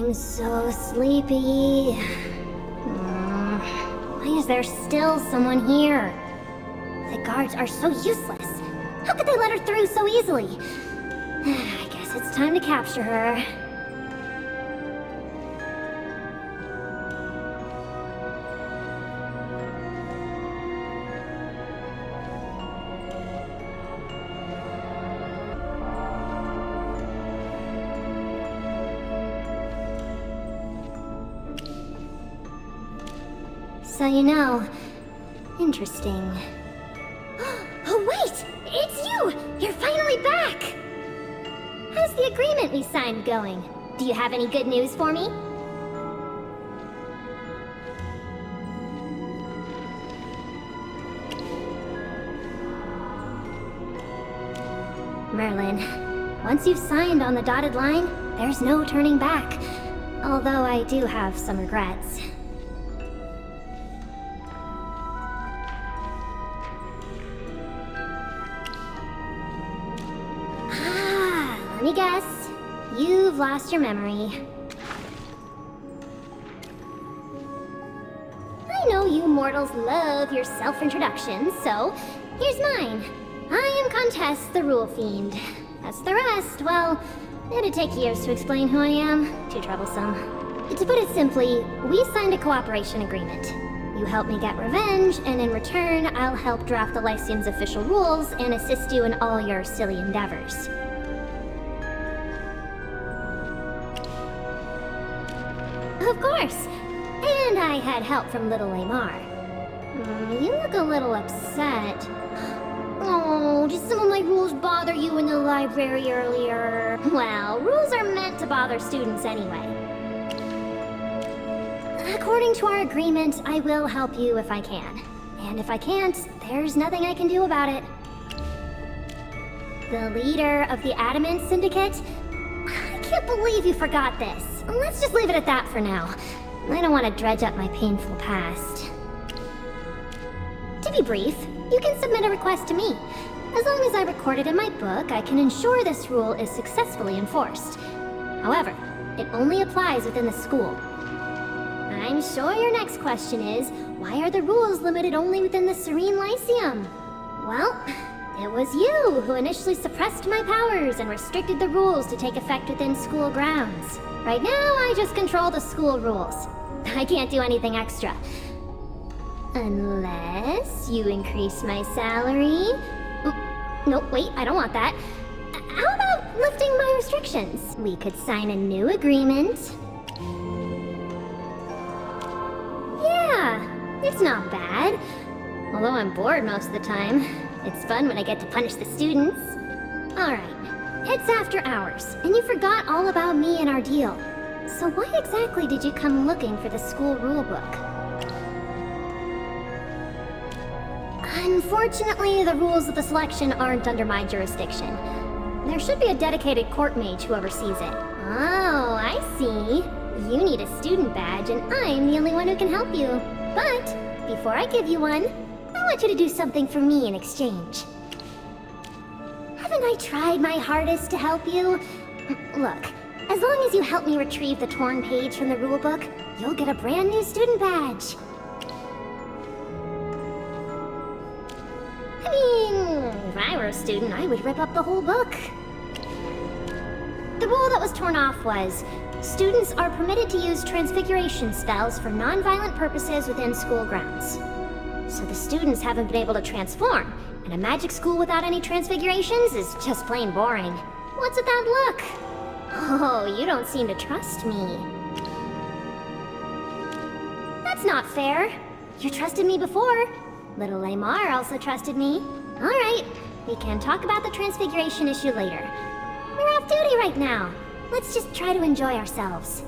I'm so sleepy. Why is there still someone here? The guards are so useless. How could they let her through so easily? I guess it's time to capture her. So you know, interesting. Oh wait! It's you! You're finally back! How's the agreement we signed going? Do you have any good news for me? Merlin, once you've signed on the dotted line, there's no turning back. Although I do have some regrets. Let me guess. You've lost your memory. I know you mortals love your self-introductions, so here's mine. I am Contest the Rule Fiend. As the rest, well, it'd take years to explain who I am. Too troublesome. To put it simply, we signed a cooperation agreement. You help me get revenge, and in return, I'll help draft the Lyceum's official rules and assist you in all your silly endeavors. Of course! And I had help from little Lamar. You look a little upset. Oh, did some of my rules bother you in the library earlier? Well, rules are meant to bother students anyway. According to our agreement, I will help you if I can. And if I can't, there's nothing I can do about it. The leader of the Adamant Syndicate? I can't believe you forgot this. Let's just leave it at that for now. I don't want to dredge up my painful past. To be brief, you can submit a request to me. As long as I record it in my book, I can ensure this rule is successfully enforced. However, it only applies within the school. I'm sure your next question is, why are the rules limited only within the Serene Lyceum? Well, it was you who initially suppressed my powers and restricted the rules to take effect within school grounds. Right now, I just control the school rules. I can't do anything extra. Unless you increase my salary. No, wait, I don't want that. How about lifting my restrictions? We could sign a new agreement. Yeah, it's not bad. Although I'm bored most of the time. It's fun when I get to punish the students. Alright. It's after hours, and you forgot all about me and our deal. So why exactly did you come looking for the school rulebook? Unfortunately, the rules of the selection aren't under my jurisdiction. There should be a dedicated court mage who oversees it. Oh, I see. You need a student badge, and I'm the only one who can help you. But, before I give you one, I want you to do something for me in exchange. Haven't I tried my hardest to help you? Look, as long as you help me retrieve the torn page from the rulebook, you'll get a brand new student badge. I mean, if I were a student, I would rip up the whole book. The rule that was torn off was, students are permitted to use transfiguration spells for non-violent purposes within school grounds. So the students haven't been able to transform, and a magic school without any transfigurations is just plain boring. What's with that look? Oh, you don't seem to trust me. That's not fair. You trusted me before. Little Lamar also trusted me. Alright, we can talk about the transfiguration issue later. We're off duty right now. Let's just try to enjoy ourselves.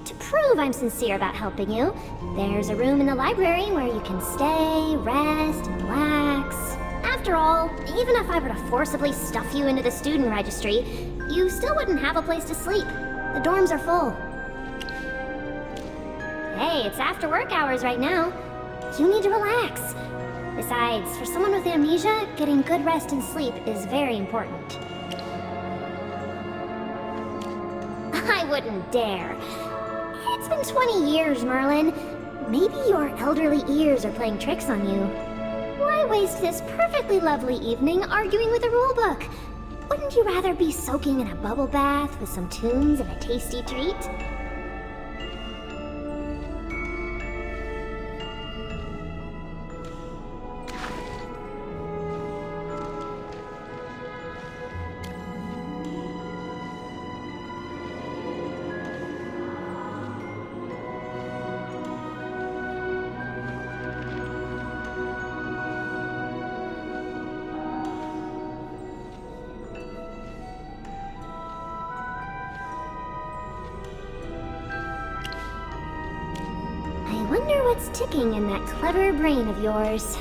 To prove I'm sincere about helping you, there's a room in the library where you can stay, rest, and relax. After all, even if I were to forcibly stuff you into the student registry, you still wouldn't have a place to sleep. The dorms are full. Hey, it's after work hours right now. You need to relax. Besides, for someone with amnesia, getting good rest and sleep is very important. I wouldn't dare. It's been 20 years, Merlin. Maybe your elderly ears are playing tricks on you. Why waste this perfectly lovely evening arguing with a rulebook? Wouldn't you rather be soaking in a bubble bath with some tunes and a tasty treat? I wonder what's ticking in that clever brain of yours.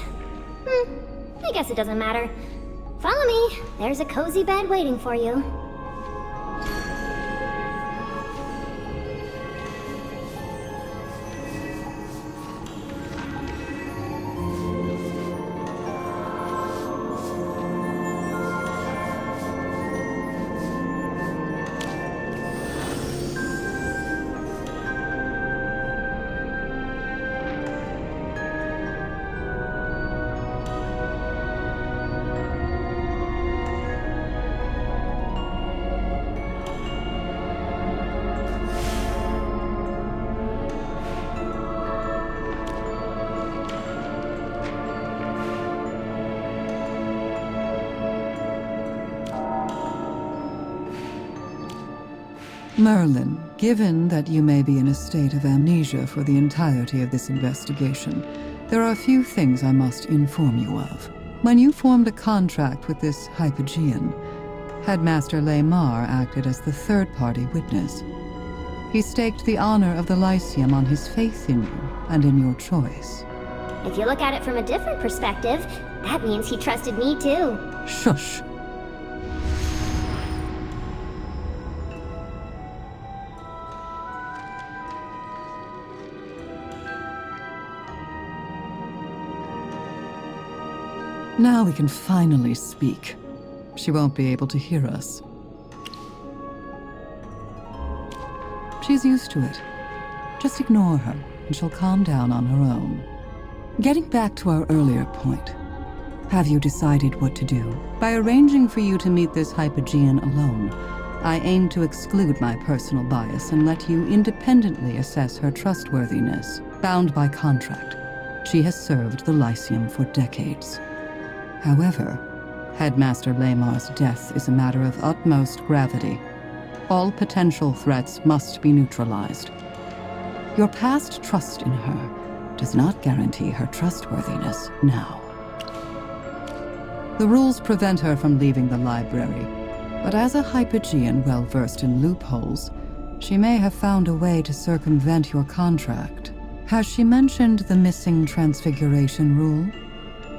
I guess it doesn't matter. Follow me. There's a cozy bed waiting for you. Merlin, given that you may be in a state of amnesia for the entirety of this investigation, there are a few things I must inform you of. When you formed a contract with this Hypogean, Headmaster Lamar acted as the third-party witness. He staked the honor of the Lyceum on his faith in you and in your choice. If you look at it from a different perspective, that means he trusted me too. Shush! Now we can finally speak. She won't be able to hear us. She's used to it. Just ignore her, and she'll calm down on her own. Getting back to our earlier point, have you decided what to do? By arranging for you to meet this Hypogean alone, I aim to exclude my personal bias and let you independently assess her trustworthiness. Bound by contract, she has served the Lyceum for decades. However, Headmaster Lamar's death is a matter of utmost gravity. All potential threats must be neutralized. Your past trust in her does not guarantee her trustworthiness now. The rules prevent her from leaving the library, but as a Hypogean well-versed in loopholes, she may have found a way to circumvent your contract. Has she mentioned the missing transfiguration rule?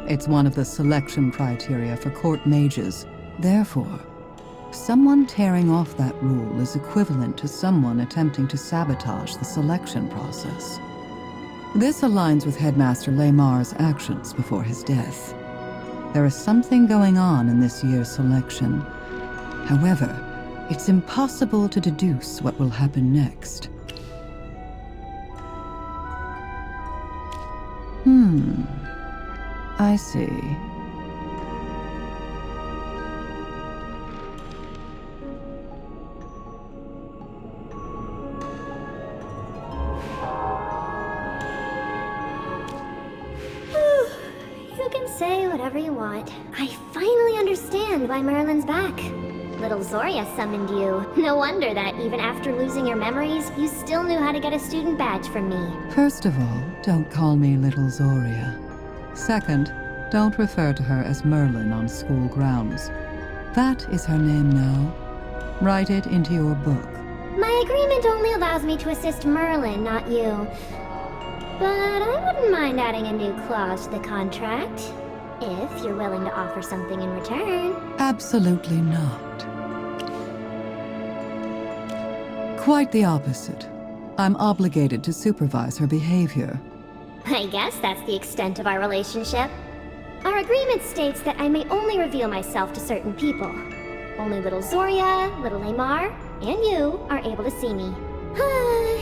It's one of the selection criteria for court mages. Therefore, someone tearing off that rule is equivalent to someone attempting to sabotage the selection process. This aligns with Headmaster Lamar's actions before his death. There is something going on in this year's selection. However, it's impossible to deduce what will happen next. I see. You can say whatever you want. I finally understand why Merlin's back. Little Zoria summoned you. No wonder that even after losing your memories, you still knew how to get a student badge from me. First of all, don't call me Little Zoria. Second, don't refer to her as Merlin on school grounds. That is her name now. Write it into your book. My agreement only allows me to assist Merlin, not you. But I wouldn't mind adding a new clause to the contract, if you're willing to offer something in return. Absolutely not. Quite the opposite. I'm obligated to supervise her behavior. I guess that's the extent of our relationship. Our agreement states that I may only reveal myself to certain people. Only Little Zoria, Little Lamar, and you are able to see me.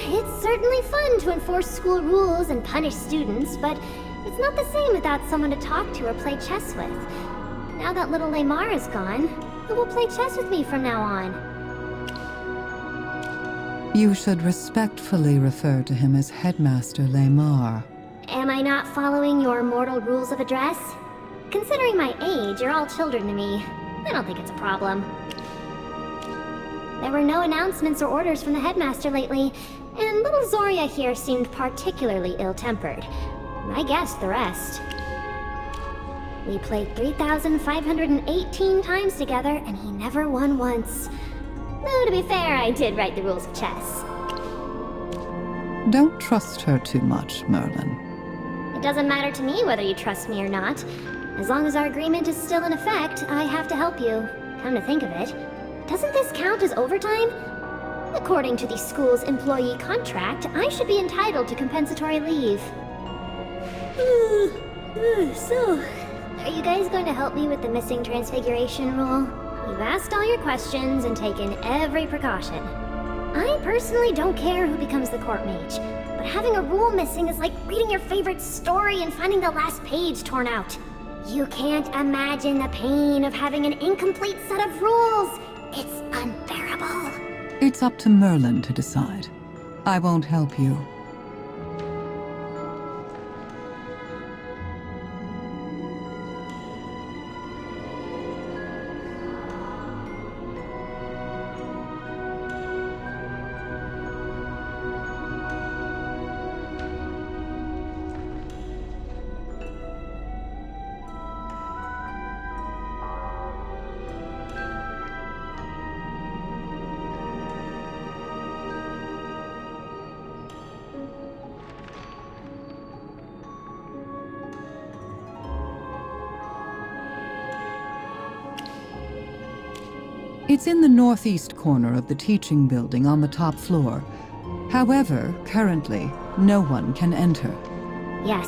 It's certainly fun to enforce school rules and punish students, but it's not the same without someone to talk to or play chess with. Now that little Lamar is gone, who will play chess with me from now on? You should respectfully refer to him as Headmaster Lamar. Am I not following your mortal rules of address? Considering my age, you're all children to me. I don't think it's a problem. There were no announcements or orders from the headmaster lately, and little Zoria here seemed particularly ill-tempered. I guessed the rest. We played 3,518 times together, and he never won once. Though, to be fair, I did write the rules of chess. Don't trust her too much, Merlin. It doesn't matter to me whether you trust me or not. As long as our agreement is still in effect, I have to help you. Come to think of it, doesn't this count as overtime? According to the school's employee contract, I should be entitled to compensatory leave. So, are you guys going to help me with the missing transfiguration rule? You've asked all your questions and taken every precaution. I personally don't care who becomes the court mage, but having a rule missing is like reading your favorite story and finding the last page torn out. You can't imagine the pain of having an incomplete set of rules. It's unbearable. It's up to Merlin to decide. I won't help you. It's in the northeast corner of the teaching building on the top floor. However, currently, no one can enter. Yes,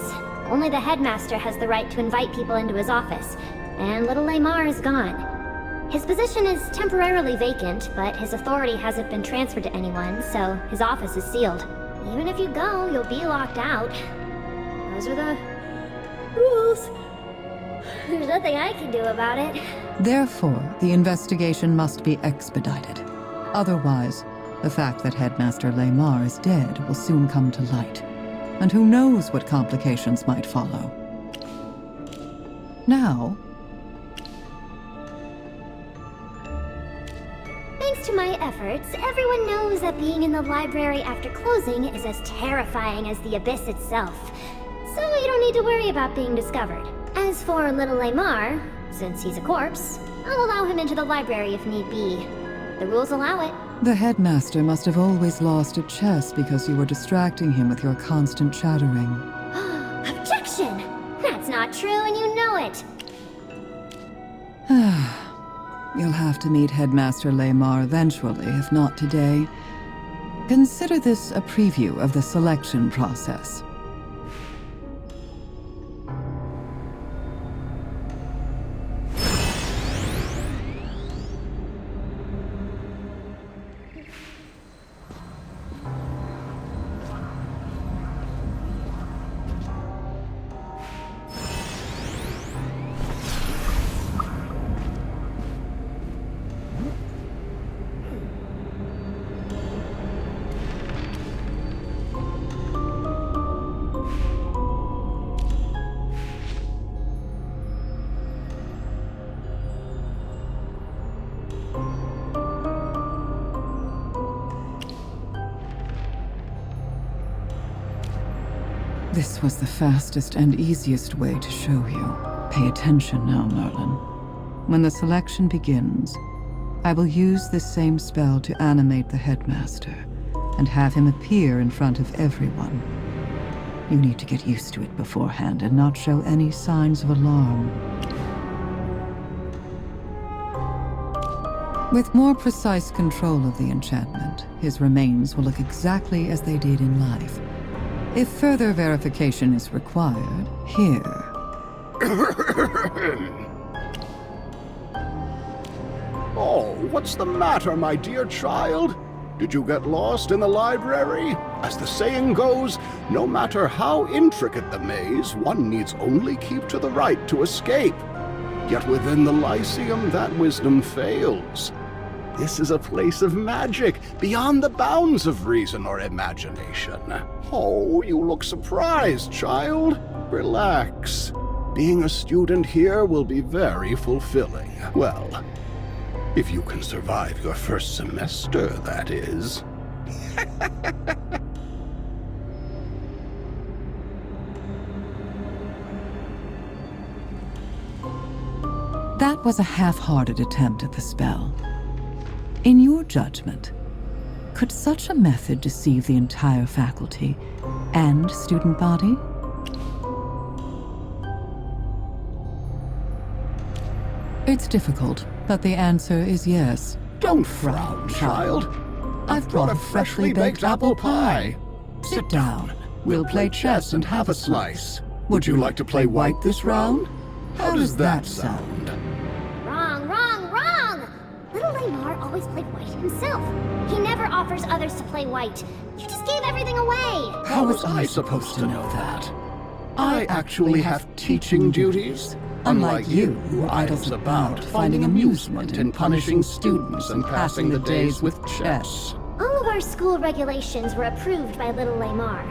only the headmaster has the right to invite people into his office, and little Lamar is gone. His position is temporarily vacant, but his authority hasn't been transferred to anyone, so his office is sealed. Even if you go, you'll be locked out. Those are the rules. There's nothing I can do about it. Therefore, the investigation must be expedited. Otherwise, the fact that Headmaster Lamar is dead will soon come to light. And who knows what complications might follow. Now, thanks to my efforts, everyone knows that being in the library after closing is as terrifying as the abyss itself. So you don't need to worry about being discovered. As for little Lamar, since he's a corpse, I'll allow him into the library if need be. The rules allow it. the headmaster must have always lost at chess because you were distracting him with your constant chattering. Objection! That's not true and you know it! You'll have to meet Headmaster Lamar eventually, if not today. Consider this a preview of the selection process. This was the fastest and easiest way to show you. Pay attention now, Merlin. When the selection begins, I will use this same spell to animate the headmaster and have him appear in front of everyone. You need to get used to it beforehand and not show any signs of alarm. With more precise control of the enchantment, his remains will look exactly as they did in life. If further verification is required, here. Oh, what's the matter, my dear child? Did you get lost in the library? As the saying goes, no matter how intricate the maze, one needs only keep to the right to escape. Yet within the Lyceum, that wisdom fails. This is a place of magic, beyond the bounds of reason or imagination. Oh, you look surprised, child. Relax. Being a student here will be very fulfilling. Well, if you can survive your first semester, that is. That was a half-hearted attempt at the spell. In your judgment, could such a method deceive the entire faculty and student body? It's difficult, but the answer is yes. Don't frown, child. I've brought a freshly baked apple pie. Sit down. We'll play chess and have a slice. Would you like to play white this round? How does that sound? Wrong, wrong, wrong! Little Lamar always played white himself. He never offers others to play white. You just gave everything away! How was I supposed to know that? I actually have teaching duties. Unlike you, who idles about, finding amusement in punishing students and passing the days with chess. All of our school regulations were approved by Little Lamar.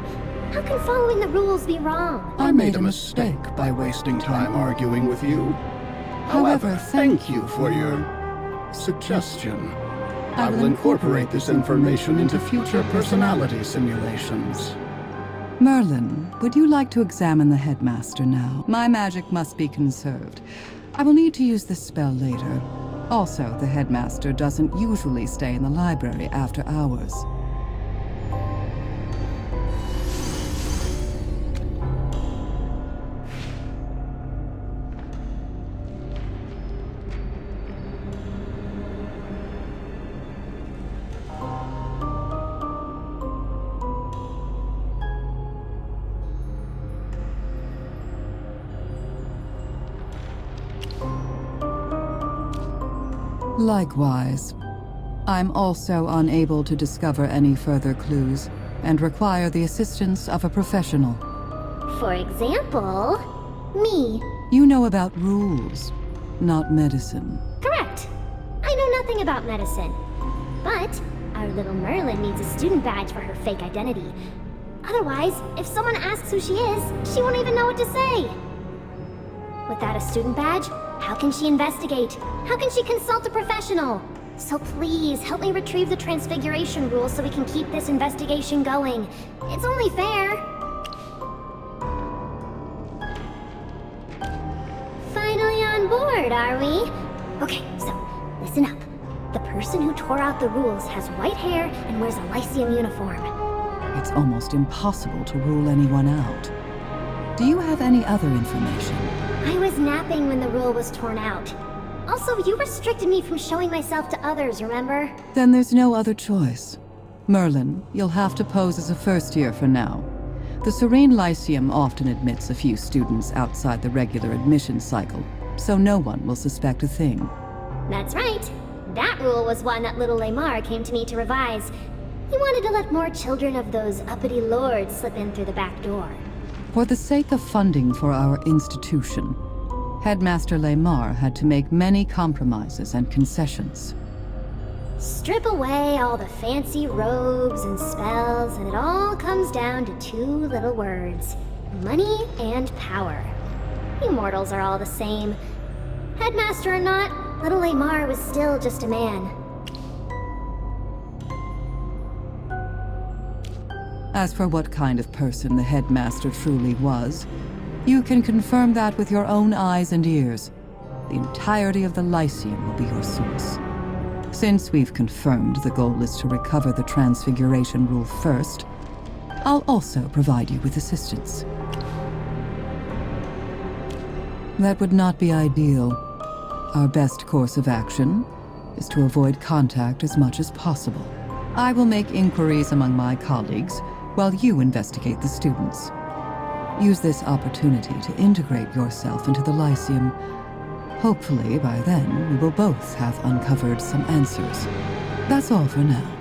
How can following the rules be wrong? I made a mistake by wasting time arguing with you. However, thank you for your suggestion. I will incorporate this information into future personality simulations. Merlin, would you like to examine the headmaster now? My magic must be conserved. I will need to use this spell later. Also, the headmaster doesn't usually stay in the library after hours. Likewise, I'm also unable to discover any further clues and require the assistance of a professional. For example, me. You know about rules, not medicine. Correct. I know nothing about medicine. But our little Merlin needs a student badge for her fake identity. Otherwise, if someone asks who she is, she won't even know what to say. Without a student badge, how can she investigate? How can she consult a professional? So please, help me retrieve the Transfiguration rules so we can keep this investigation going. It's only fair. Finally on board, are we? Okay, so, listen up. The person who tore out the rules has white hair and wears a Lyceum uniform. It's almost impossible to rule anyone out. Do you have any other information? I was napping when the rule was torn out. Also, you restricted me from showing myself to others, remember? Then there's no other choice. Merlin, you'll have to pose as a first year for now. The Serene Lyceum often admits a few students outside the regular admission cycle, so no one will suspect a thing. That's right. That rule was one that little Lamar came to me to revise. He wanted to let more children of those uppity lords slip in through the back door. For the sake of funding for our institution, Headmaster Lamar had to make many compromises and concessions. Strip away all the fancy robes and spells, and it all comes down to two little words: money and power. You mortals are all the same. Headmaster or not, little Lamar was still just a man. As for what kind of person the headmaster truly was, you can confirm that with your own eyes and ears. The entirety of the Lyceum will be your source. Since we've confirmed the goal is to recover the Transfiguration rule first, I'll also provide you with assistance. That would not be ideal. Our best course of action is to avoid contact as much as possible. I will make inquiries among my colleagues while you investigate the students. Use this opportunity to integrate yourself into the Lyceum. Hopefully, by then, we will both have uncovered some answers. That's all for now.